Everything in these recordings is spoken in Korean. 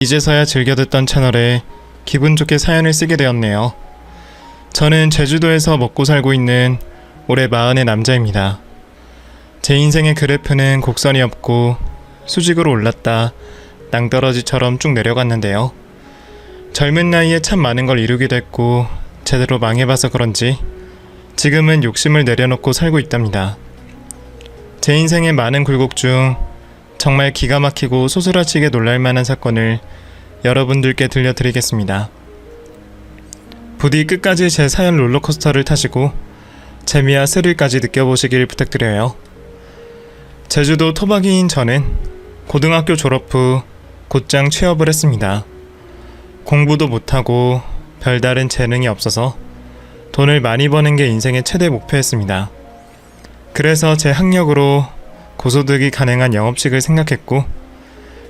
이제서야 즐겨 듣던 채널에 기분 좋게 사연을 쓰게 되었네요. 저는 제주도에서 먹고 살고 있는 올해 40의 남자입니다. 제 인생의 그래프는 곡선이 없고 수직으로 올랐다 낭떠러지처럼 쭉 내려갔는데요. 젊은 나이에 참 많은 걸 이루기도 했고 제대로 망해봐서 그런지 지금은 욕심을 내려놓고 살고 있답니다. 제 인생의 많은 굴곡 중 정말 기가 막히고 소스라치게 놀랄만한 사건을 여러분들께 들려드리겠습니다. 부디 끝까지 제 사연 롤러코스터를 타시고 재미와 스릴까지 느껴보시길 부탁드려요. 제주도 토박이인 저는 고등학교 졸업 후 곧장 취업을 했습니다. 공부도 못하고 별다른 재능이 없어서 돈을 많이 버는 게 인생의 최대 목표였습니다. 그래서 제 학력으로 고소득이 가능한 영업직을 생각했고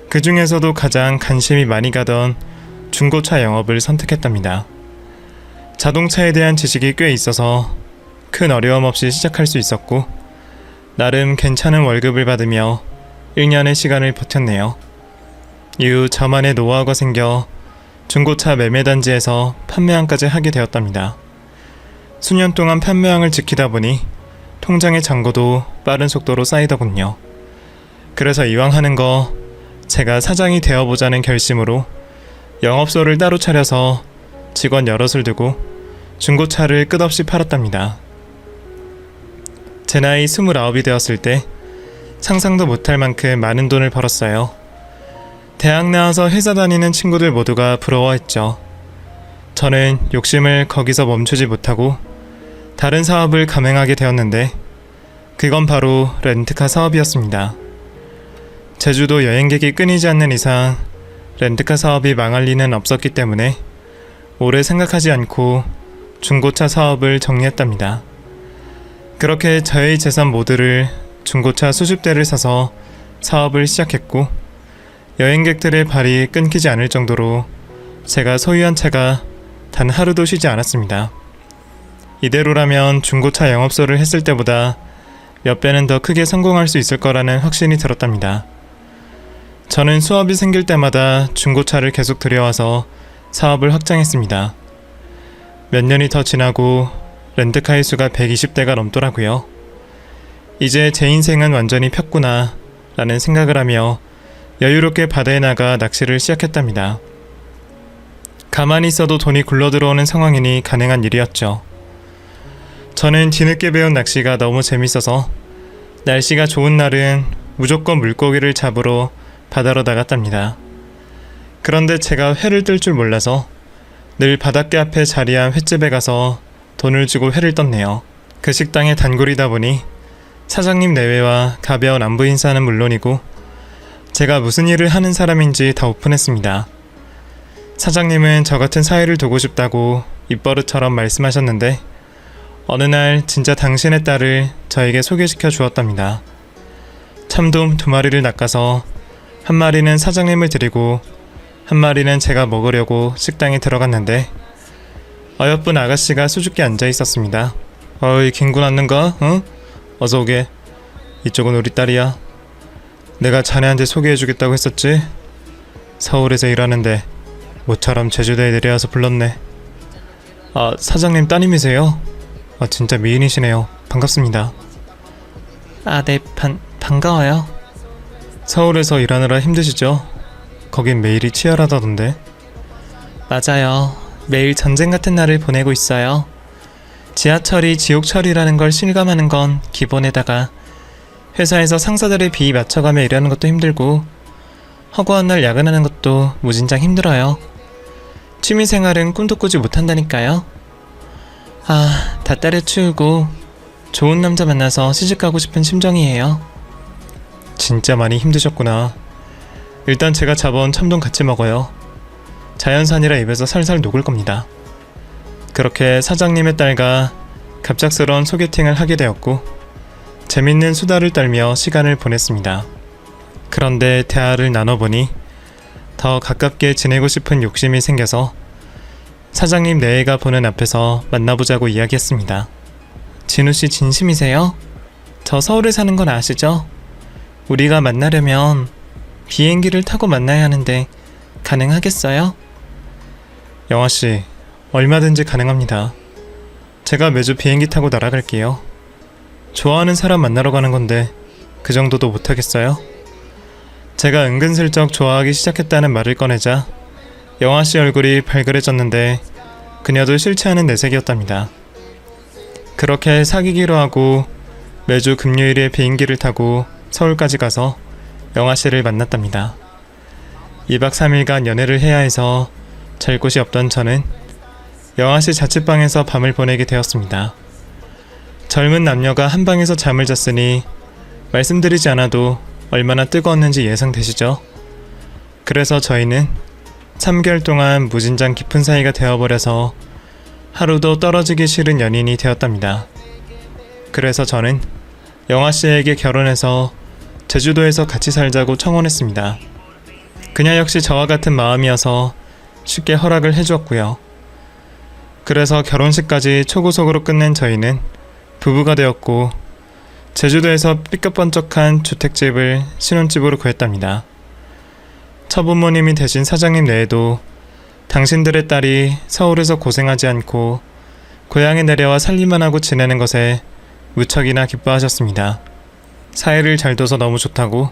그 중에서도 가장 관심이 많이 가던 중고차 영업을 선택했답니다. 자동차에 대한 지식이 꽤 있어서 큰 어려움 없이 시작할 수 있었고 나름 괜찮은 월급을 받으며 1년의 시간을 버텼네요. 이후 저만의 노하우가 생겨 중고차 매매단지에서 판매왕까지 하게 되었답니다. 수년 동안 판매왕을 지키다 보니 통장의 잔고도 빠른 속도로 쌓이더군요. 그래서 이왕 하는 거 제가 사장이 되어보자는 결심으로 영업소를 따로 차려서 직원 여럿을 두고 중고차를 끝없이 팔았답니다. 제 나이 29이 되었을 때 상상도 못할 만큼 많은 돈을 벌었어요. 대학 나와서 회사 다니는 친구들 모두가 부러워했죠. 저는 욕심을 거기서 멈추지 못하고 다른 사업을 감행하게 되었는데 그건 바로 렌트카 사업이었습니다. 제주도 여행객이 끊이지 않는 이상 렌트카 사업이 망할 리는 없었기 때문에 오래 생각하지 않고 중고차 사업을 정리했답니다. 그렇게 저의 재산 모두를 중고차 수십 대를 사서 사업을 시작했고 여행객들의 발이 끊기지 않을 정도로 제가 소유한 차가 단 하루도 쉬지 않았습니다. 이대로라면 중고차 영업소를 했을 때보다 몇 배는 더 크게 성공할 수 있을 거라는 확신이 들었답니다. 저는 수업이 생길 때마다 중고차를 계속 들여와서 사업을 확장했습니다. 몇 년이 더 지나고 렌트카의 수가 120대가 넘더라고요. 이제 제 인생은 완전히 폈구나 라는 생각을 하며 여유롭게 바다에 나가 낚시를 시작했답니다. 가만히 있어도 돈이 굴러들어오는 상황이니 가능한 일이었죠. 저는 뒤늦게 배운 낚시가 너무 재밌어서 날씨가 좋은 날은 무조건 물고기를 잡으러 바다로 나갔답니다. 그런데 제가 회를 뜰 줄 몰라서 늘 바닷가 앞에 자리한 횟집에 가서 돈을 주고 회를 떴네요. 그 식당의 단골이다 보니 사장님 내외와 가벼운 안부 인사는 물론이고 제가 무슨 일을 하는 사람인지 다 오픈했습니다. 사장님은 저 같은 사위를 두고 싶다고 입버릇처럼 말씀하셨는데 어느 날 진짜 당신의 딸을 저에게 소개시켜 주었답니다. 참돔 2마리를 낚아서 한 마리는 사장님을 드리고 한 마리는 제가 먹으려고 식당에 들어갔는데 어여쁜 아가씨가 수줍게 앉아 있었습니다. 어이 김군 왔는가? 응? 어서 오게. 이쪽은 우리 딸이야. 내가 자네한테 소개해주겠다고 했었지? 서울에서 일하는데 모처럼 제주도에 내려와서 불렀네. 아 사장님 따님이세요? 진짜 미인이시네요. 반갑습니다. 네 반가워요. 서울에서 일하느라 힘드시죠? 거긴 매일이 치열하다던데. 맞아요. 매일 전쟁 같은 날을 보내고 있어요. 지하철이 지옥철이라는 걸 실감하는 건 기본에다가 회사에서 상사들의 비위 맞춰가며 일하는 것도 힘들고 허구한 날 야근하는 것도 무진장 힘들어요. 취미생활은 꿈도 꾸지 못한다니까요. 다 때려치우고 좋은 남자 만나서 시집가고 싶은 심정이에요. 진짜 많이 힘드셨구나. 일단 제가 잡아온 참돔 같이 먹어요. 자연산이라 입에서 살살 녹을 겁니다. 그렇게 사장님의 딸과 갑작스러운 소개팅을 하게 되었고 재밌는 수다를 떨며 시간을 보냈습니다. 그런데 대화를 나눠보니 더 가깝게 지내고 싶은 욕심이 생겨서 사장님 내외가 보는 앞에서 만나보자고 이야기했습니다. 진우씨 진심이세요? 저 서울에 사는 건 아시죠? 우리가 만나려면 비행기를 타고 만나야 하는데 가능하겠어요? 영아씨, 얼마든지 가능합니다. 제가 매주 비행기 타고 날아갈게요. 좋아하는 사람 만나러 가는 건데 그 정도도 못하겠어요? 제가 은근슬쩍 좋아하기 시작했다는 말을 꺼내자 영아씨 얼굴이 발그레졌는데 그녀도 싫지 않은 내색이었답니다. 그렇게 사귀기로 하고 매주 금요일에 비행기를 타고 서울까지 가서 영아씨를 만났답니다. 2박 3일간 연애를 해야 해서 잘 곳이 없던 저는 영아씨 자취방에서 밤을 보내게 되었습니다. 젊은 남녀가 한 방에서 잠을 잤으니 말씀드리지 않아도 얼마나 뜨거웠는지 예상되시죠? 그래서 저희는 3개월 동안 무진장 깊은 사이가 되어버려서 하루도 떨어지기 싫은 연인이 되었답니다. 그래서 저는 영아씨에게 결혼해서 제주도에서 같이 살자고 청혼했습니다. 그녀 역시 저와 같은 마음이어서 쉽게 허락을 해주었고요. 그래서 결혼식까지 초고속으로 끝낸 저희는 부부가 되었고 제주도에서 삐까뻔쩍한 주택집을 신혼집으로 구했답니다. 처부모님이 되신 사장님 외에도 당신들의 딸이 서울에서 고생하지 않고 고향에 내려와 살림만 하고 지내는 것에 무척이나 기뻐하셨습니다. 사이를 잘 둬서 너무 좋다고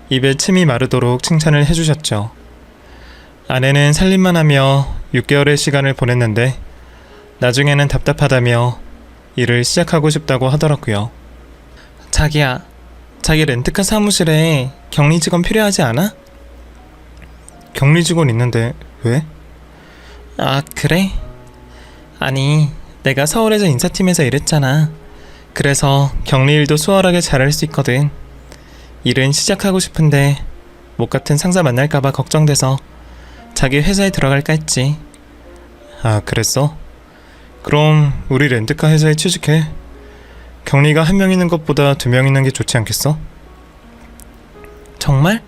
입에 침이 마르도록 칭찬을 해주셨죠. 아내는 살림만 하며 6개월의 시간을 보냈는데 나중에는 답답하다며 일을 시작하고 싶다고 하더라고요. 자기야, 자기 렌트카 사무실에 격리 직원 필요하지 않아? 격리 직원 있는데 왜? 아, 그래? 아니, 내가 서울에서 인사팀에서 일했잖아. 그래서 격리 일도 수월하게 잘할 수 있거든. 일은 시작하고 싶은데 목 같은 상사 만날까봐 걱정돼서 자기 회사에 들어갈까 했지. 아, 그랬어? 그럼 우리 렌트카 회사에 취직해. 격리가 1명 있는 것보다 2명 있는 게 좋지 않겠어? 정말?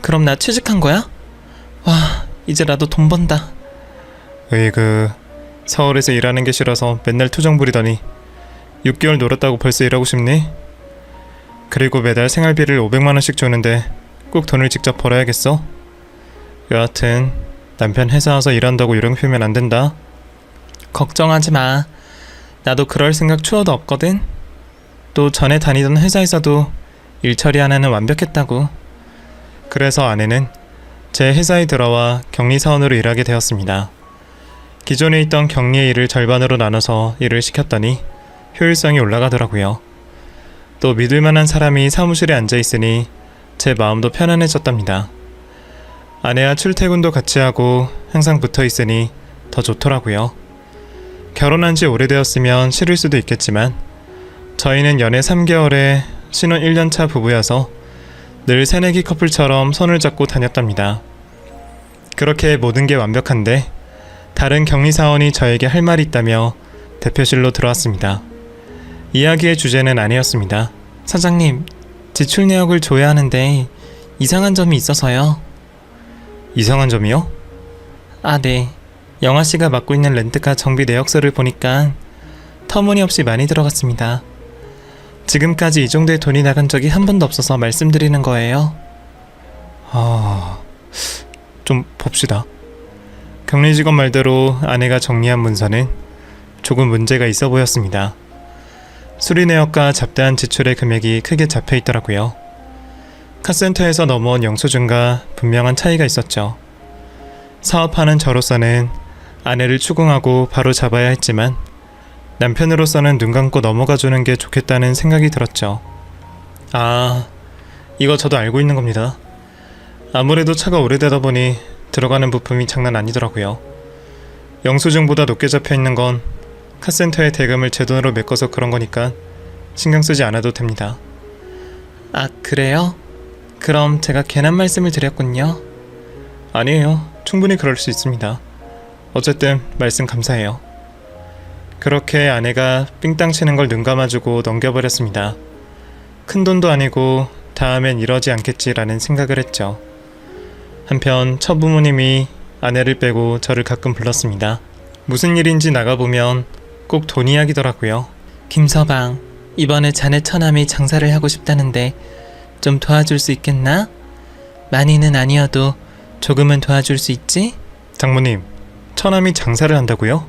그럼 나 취직한 거야? 와, 이제 나도 돈 번다. 으이그, 서울에서 일하는 게 싫어서 맨날 투정 부리더니 6개월 놀았다고 벌써 일하고 싶니? 그리고 매달 생활비를 500만원씩 주는데 꼭 돈을 직접 벌어야겠어? 여하튼 남편 회사 와서 일한다고 요령 피우면 안 된다. 걱정하지 마. 나도 그럴 생각 추워도 없거든. 또 전에 다니던 회사에서도 일 처리 하나는 완벽했다고. 그래서 아내는 제 회사에 들어와 격리사원으로 일하게 되었습니다. 기존에 있던 격리의 일을 절반으로 나눠서 일을 시켰더니 효율성이 올라가더라고요. 또 믿을만한 사람이 사무실에 앉아있으니 제 마음도 편안해졌답니다. 아내와 출퇴근도 같이 하고 항상 붙어있으니 더 좋더라고요. 결혼한 지 오래되었으면 싫을 수도 있겠지만 저희는 연애 3개월에 신혼 1년차 부부여서 늘 새내기 커플처럼 손을 잡고 다녔답니다. 그렇게 모든 게 완벽한데 다른 격리사원이 저에게 할 말이 있다며 대표실로 들어왔습니다. 이야기의 주제는 아니었습니다. 사장님, 지출 내역을 줘야 하는데 이상한 점이 있어서요. 이상한 점이요? 아, 네. 영아씨가 맡고 있는 렌트카 정비 내역서를 보니까 터무니없이 많이 들어갔습니다. 지금까지 이 정도의 돈이 나간 적이 한 번도 없어서 말씀드리는 거예요. 좀 봅시다. 격리 직원 말대로 아내가 정리한 문서는 조금 문제가 있어 보였습니다. 수리 내역과 잡다한 지출의 금액이 크게 잡혀 있더라고요. 카센터에서 넘어온 영수증과 분명한 차이가 있었죠. 사업하는 저로서는 아내를 추궁하고 바로 잡아야 했지만 남편으로서는 눈 감고 넘어가 주는 게 좋겠다는 생각이 들었죠. 아, 이거 저도 알고 있는 겁니다. 아무래도 차가 오래되다 보니 들어가는 부품이 장난 아니더라고요. 영수증보다 높게 잡혀 있는 건 카센터에 대금을 제 돈으로 메꿔서 그런 거니까 신경 쓰지 않아도 됩니다. 아, 그래요? 그럼 제가 괜한 말씀을 드렸군요. 아니에요. 충분히 그럴 수 있습니다. 어쨌든 말씀 감사해요. 그렇게 아내가 삥땅 치는 걸 눈 감아주고 넘겨버렸습니다. 큰 돈도 아니고 다음엔 이러지 않겠지라는 생각을 했죠. 한편 처부모님이 아내를 빼고 저를 가끔 불렀습니다. 무슨 일인지 나가보면 꼭 돈 이야기더라고요. 김서방, 이번에 자네 처남이 장사를 하고 싶다는데 좀 도와줄 수 있겠나? 많이는 아니어도 조금은 도와줄 수 있지? 장모님, 처남이 장사를 한다고요?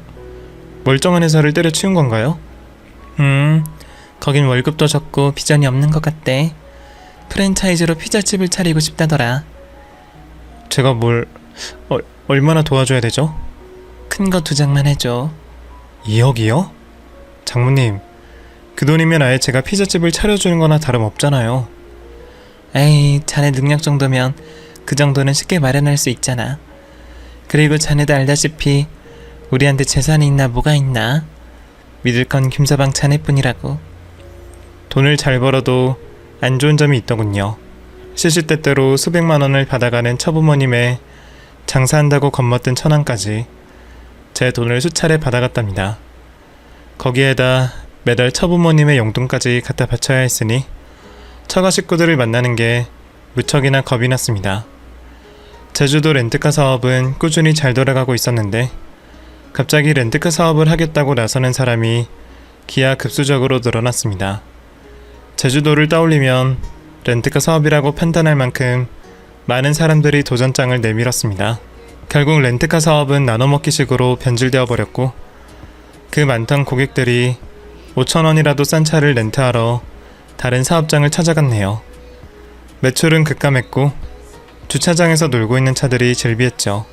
멀쩡한 회사를 때려치운 건가요? 거긴 월급도 적고 비전이 없는 것 같대. 프랜차이즈로 피자집을 차리고 싶다더라. 제가 얼마나 도와줘야 되죠? 큰 거 2장만 해줘. 2억이요? 장모님, 그 돈이면 아예 제가 피자집을 차려주는 거나 다름없잖아요. 에이, 자네 능력 정도면 그 정도는 쉽게 마련할 수 있잖아. 그리고 자네도 알다시피 우리한테 재산이 있나 뭐가 있나. 믿을 건 김서방 자네뿐이라고. 돈을 잘 벌어도 안 좋은 점이 있더군요. 시시때때로 수백만 원을 받아가는 처부모님의 장사한다고 겁먹던 처남까지 제 돈을 수차례 받아갔답니다. 거기에다 매달 처부모님의 용돈까지 갖다 바쳐야 했으니 처가 식구들을 만나는 게 무척이나 겁이 났습니다. 제주도 렌트카 사업은 꾸준히 잘 돌아가고 있었는데 갑자기 렌트카 사업을 하겠다고 나서는 사람이 기하급수적으로 늘어났습니다. 제주도를 떠올리면 렌트카 사업이라고 판단할 만큼 많은 사람들이 도전장을 내밀었습니다. 결국 렌트카 사업은 나눠먹기식으로 변질되어 버렸고 그 많던 고객들이 5,000원이라도 싼 차를 렌트하러 다른 사업장을 찾아갔네요. 매출은 급감했고 주차장에서 놀고 있는 차들이 즐비했죠.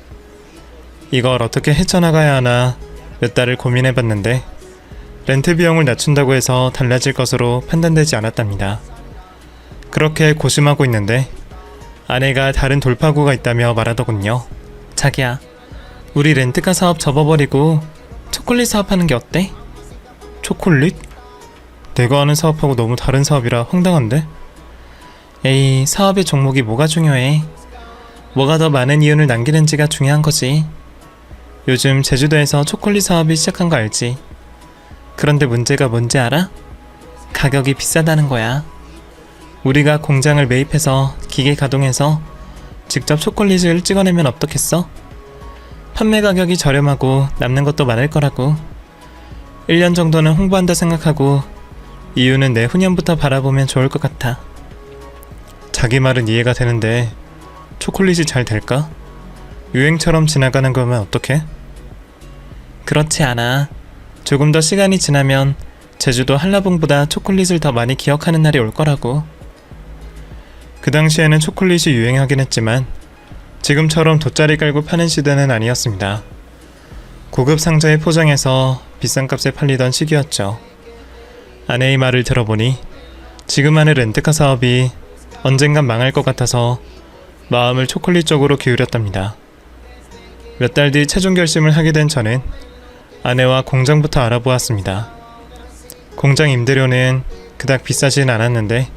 이걸 어떻게 헤쳐나가야 하나 몇 달을 고민해봤는데 렌트 비용을 낮춘다고 해서 달라질 것으로 판단되지 않았답니다. 그렇게 고심하고 있는데 아내가 다른 돌파구가 있다며 말하더군요. 자기야, 우리 렌트카 사업 접어버리고 초콜릿 사업하는 게 어때? 초콜릿? 내가 하는 사업하고 너무 다른 사업이라 황당한데? 에이, 사업의 종목이 뭐가 중요해? 뭐가 더 많은 이윤을 남기는지가 중요한 거지. 요즘 제주도에서 초콜릿 사업이 시작한 거 알지? 그런데 문제가 뭔지 알아? 가격이 비싸다는 거야. 우리가 공장을 매입해서 기계 가동해서 직접 초콜릿을 찍어내면 어떻겠어? 판매 가격이 저렴하고 남는 것도 많을 거라고. 1년 정도는 홍보한다 생각하고 이유는 내후년부터 바라보면 좋을 것 같아. 자기 말은 이해가 되는데 초콜릿이 잘 될까? 유행처럼 지나가는 거면 어떡해? 그렇지 않아. 조금 더 시간이 지나면 제주도 한라봉보다 초콜릿을 더 많이 기억하는 날이 올 거라고. 그 당시에는 초콜릿이 유행하긴 했지만 지금처럼 돗자리 깔고 파는 시대는 아니었습니다. 고급 상자에 포장해서 비싼 값에 팔리던 시기였죠. 아내의 말을 들어보니 지금 하는 렌트카 사업이 언젠간 망할 것 같아서 마음을 초콜릿 쪽으로 기울였답니다. 몇 달 뒤 최종 결심을 하게 된 저는 아내와 공장부터 알아보았습니다. 공장 임대료는 그닥 비싸진 않았는데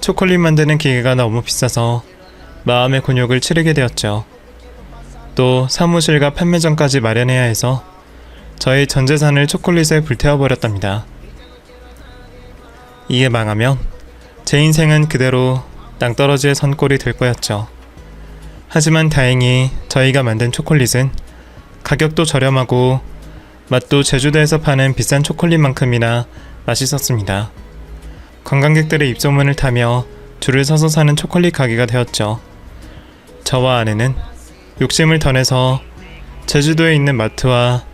초콜릿 만드는 기계가 너무 비싸서 마음의 곤욕을 치르게 되었죠. 또 사무실과 판매점까지 마련해야 해서 저의 전 재산을 초콜릿에 불태워버렸답니다. 이게 망하면 제 인생은 그대로 낭떠러지의 선꼴이 될 거였죠. 하지만 다행히 저희가 만든 초콜릿은 가격도 저렴하고 맛도 제주도에서 파는 비싼 초콜릿만큼이나 맛있었습니다. 관광객들의 입소문을 타며 줄을 서서 사는 초콜릿 가게가 되었죠. 저와 아내는 욕심을 더 내서 제주도에 있는 마트와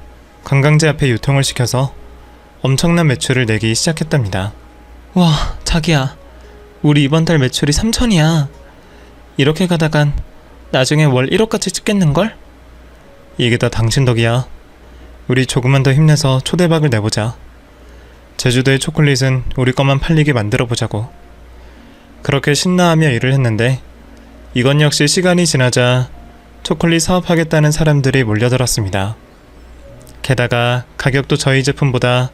관광지 앞에 유통을 시켜서 엄청난 매출을 내기 시작했답니다. 와, 자기야, 우리 이번 달 매출이 3천이야. 이렇게 가다간 나중에 월 1억까지 찍겠는걸? 이게 다 당신 덕이야. 우리 조금만 더 힘내서 초대박을 내보자. 제주도의 초콜릿은 우리 것만 팔리게 만들어보자고. 그렇게 신나하며 일을 했는데 이건 역시 시간이 지나자 초콜릿 사업하겠다는 사람들이 몰려들었습니다. 게다가 가격도 저희 제품보다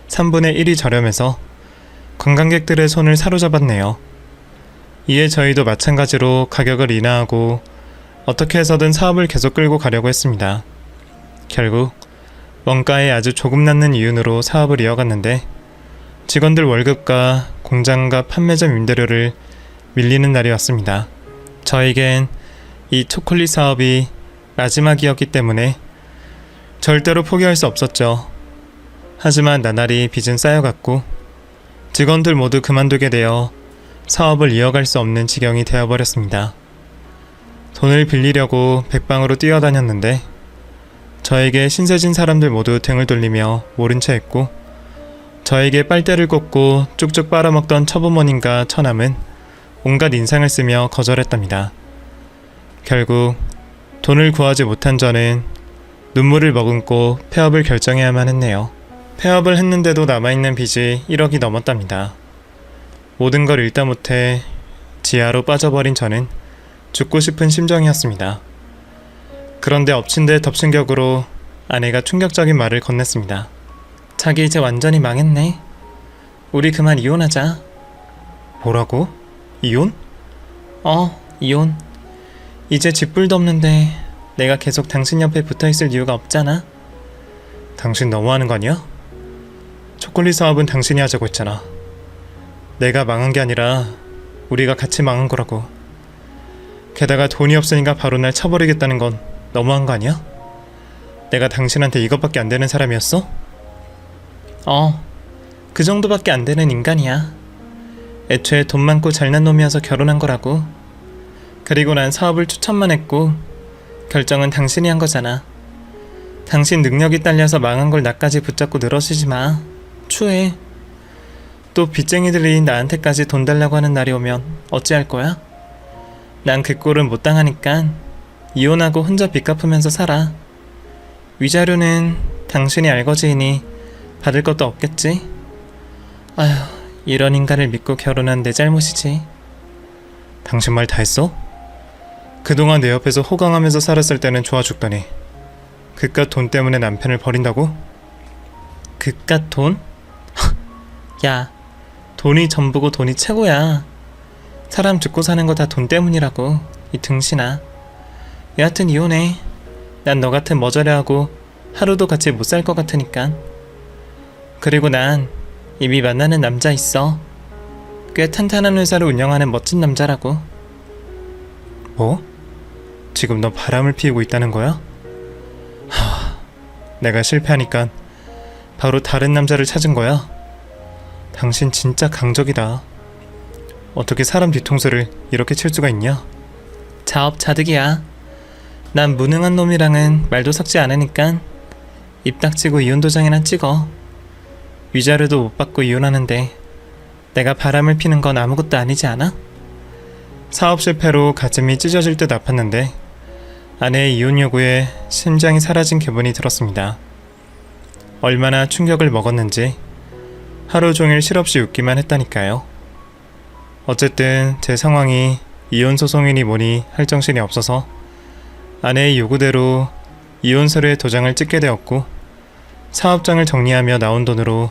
3분의 1이 저렴해서 관광객들의 손을 사로잡았네요. 이에 저희도 마찬가지로 가격을 인하하고 어떻게 해서든 사업을 계속 끌고 가려고 했습니다. 결국 원가에 아주 조금 남는 이윤으로 사업을 이어갔는데 직원들 월급과 공장과 판매점 임대료를 밀리는 날이 왔습니다. 저에겐 이 초콜릿 사업이 마지막이었기 때문에 절대로 포기할 수 없었죠. 하지만 나날이 빚은 쌓여갔고 직원들 모두 그만두게 되어 사업을 이어갈 수 없는 지경이 되어버렸습니다. 돈을 빌리려고 백방으로 뛰어다녔는데 저에게 신세진 사람들 모두 등을 돌리며 모른 채 했고, 저에게 빨대를 꽂고 쭉쭉 빨아먹던 처부모님과 처남은 온갖 인상을 쓰며 거절했답니다. 결국 돈을 구하지 못한 저는 눈물을 머금고 폐업을 결정해야만 했네요. 폐업을 했는데도 남아있는 빚이 1억이 넘었답니다. 모든 걸 잃다 못해 지하로 빠져버린 저는 죽고 싶은 심정이었습니다. 그런데 엎친 데 덮친 격으로 아내가 충격적인 말을 건넸습니다. 자기 이제 완전히 망했네. 우리 그만 이혼하자. 뭐라고? 이혼? 이혼. 이제 쥐뿔도 없는데 내가 계속 당신 옆에 붙어있을 이유가 없잖아. 당신 너무하는 거 아니야? 초콜릿 사업은 당신이 하자고 했잖아. 내가 망한 게 아니라 우리가 같이 망한 거라고. 게다가 돈이 없으니까 바로 날 쳐버리겠다는 건 너무한 거 아니야? 내가 당신한테 이것밖에 안 되는 사람이었어? 그 정도밖에 안 되는 인간이야. 애초에 돈 많고 잘난 놈이어서 결혼한 거라고. 그리고 난 사업을 추천만 했고 결정은 당신이 한 거잖아. 당신 능력이 딸려서 망한 걸 나까지 붙잡고 늘어지지 마. 추해. 또 빚쟁이들이 나한테까지 돈 달라고 하는 날이 오면 어찌할 거야? 난 그 꼴은 못 당하니까 이혼하고 혼자 빚 갚으면서 살아. 위자료는 당신이 알거지이니 받을 것도 없겠지? 아휴, 이런 인간을 믿고 결혼한 내 잘못이지. 당신 말 다 했어? 그동안 내 옆에서 호강하면서 살았을 때는 좋아 죽더니 그깟 돈 때문에 남편을 버린다고? 그깟 돈? 야, 돈이 전부고 돈이 최고야. 사람 죽고 사는 거 다 돈 때문이라고, 이 등신아. 여하튼 이혼해. 난 너 같은 머저리하고 하루도 같이 못 살 것 같으니까. 그리고 난 이미 만나는 남자 있어. 꽤 탄탄한 회사를 운영하는 멋진 남자라고. 뭐? 지금 너 바람을 피우고 있다는 거야? 내가 실패하니까 바로 다른 남자를 찾은 거야? 당신 진짜 강적이다. 어떻게 사람 뒤통수를 이렇게 칠 수가 있냐? 자업자득이야. 난 무능한 놈이랑은 말도 섞지 않으니까 입 닥치고 이혼 도장이나 찍어. 위자료도 못 받고 이혼하는데 내가 바람을 피는 건 아무것도 아니지 않아? 사업 실패로 가슴이 찢어질 듯 아팠는데 아내의 이혼 요구에 심장이 사라진 기분이 들었습니다. 얼마나 충격을 먹었는지 하루 종일 실없이 웃기만 했다니까요. 어쨌든 제 상황이 이혼 소송이니 뭐니 할 정신이 없어서 아내의 요구대로 이혼 서류에 도장을 찍게 되었고, 사업장을 정리하며 나온 돈으로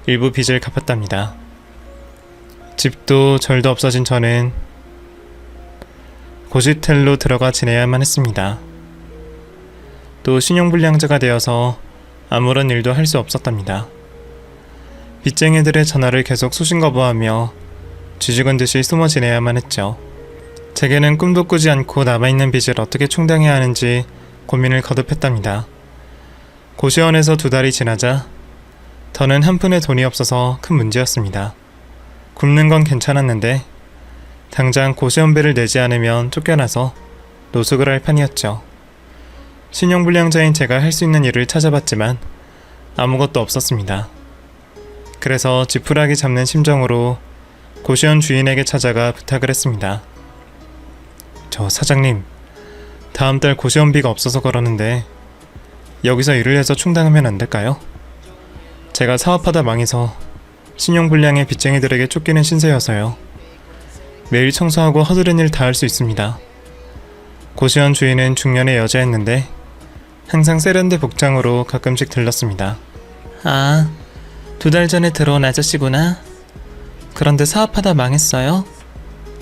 일부 빚을 갚았답니다. 집도 절도 없어진 저는 고시텔로 들어가 지내야만 했습니다. 또 신용불량자가 되어서 아무런 일도 할 수 없었답니다. 빚쟁이들의 전화를 계속 수신 거부하며 쥐죽은 듯이 숨어 지내야만 했죠. 제게는 꿈도 꾸지 않고 남아있는 빚을 어떻게 충당해야 하는지 고민을 거듭했답니다. 고시원에서 2달이 지나자 더는 한 푼의 돈이 없어서 큰 문제였습니다. 굶는 건 괜찮았는데 당장 고시원비를 내지 않으면 쫓겨나서 노숙을 할 판이었죠. 신용불량자인 제가 할 수 있는 일을 찾아봤지만 아무것도 없었습니다. 그래서 지푸라기 잡는 심정으로 고시원 주인에게 찾아가 부탁을 했습니다. 저 사장님, 다음 달 고시원비가 없어서 그러는데 여기서 일을 해서 충당하면 안 될까요? 제가 사업하다 망해서 신용불량의 빚쟁이들에게 쫓기는 신세여서요. 매일 청소하고 허드렛 일 다 할 수 있습니다. 고시원 주인은 중년의 여자였는데 항상 세련된 복장으로 가끔씩 들렀습니다. 2달 전에 들어온 아저씨구나. 그런데 사업하다 망했어요?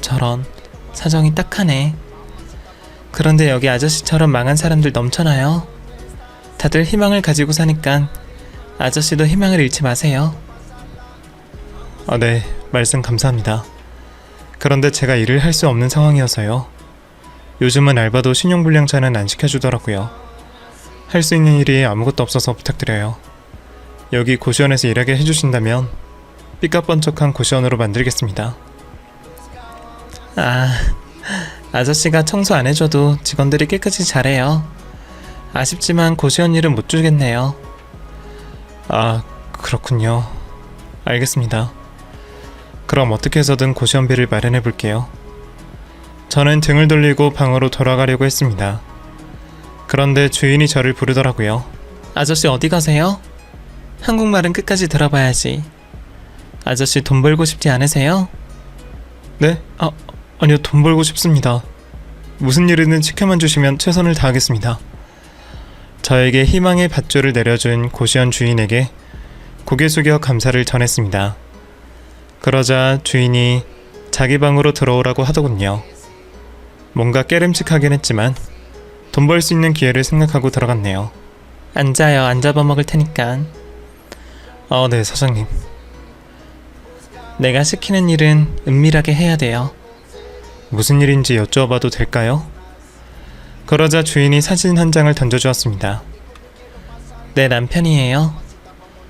저런, 사정이 딱하네. 그런데 여기 아저씨처럼 망한 사람들 넘쳐나요. 다들 희망을 가지고 사니까 아저씨도 희망을 잃지 마세요. 네, 말씀 감사합니다. 그런데 제가 일을 할 수 없는 상황이어서요. 요즘은 알바도 신용불량자는 안 시켜주더라고요. 할 수 있는 일이 아무것도 없어서 부탁드려요. 여기 고시원에서 일하게 해주신다면 삐까뻔쩍한 고시원으로 만들겠습니다. 아저씨가 청소 안 해줘도 직원들이 깨끗이 잘해요. 아쉽지만 고시원 일은 못 주겠네요. 아, 그렇군요. 알겠습니다. 그럼 어떻게 해서든 고시원비를 마련해 볼게요. 저는 등을 돌리고 방으로 돌아가려고 했습니다. 그런데 주인이 저를 부르더라고요. 아저씨 어디 가세요? 한국말은 끝까지 들어봐야지. 아저씨 돈 벌고 싶지 않으세요? 네? 아니요, 돈 벌고 싶습니다. 무슨 일이든 지켜만 주시면 최선을 다하겠습니다. 저에게 희망의 밧줄을 내려준 고시원 주인에게 고개 숙여 감사를 전했습니다. 그러자 주인이 자기 방으로 들어오라고 하더군요. 뭔가 깨름칙하긴 했지만 돈 벌 수 있는 기회를 생각하고 들어갔네요. 앉아요. 안 잡아먹을 테니까. 네, 사장님. 내가 시키는 일은 은밀하게 해야 돼요. 무슨 일인지 여쭤봐도 될까요? 그러자 주인이 사진 한 장을 던져주었습니다. 내 남편이에요.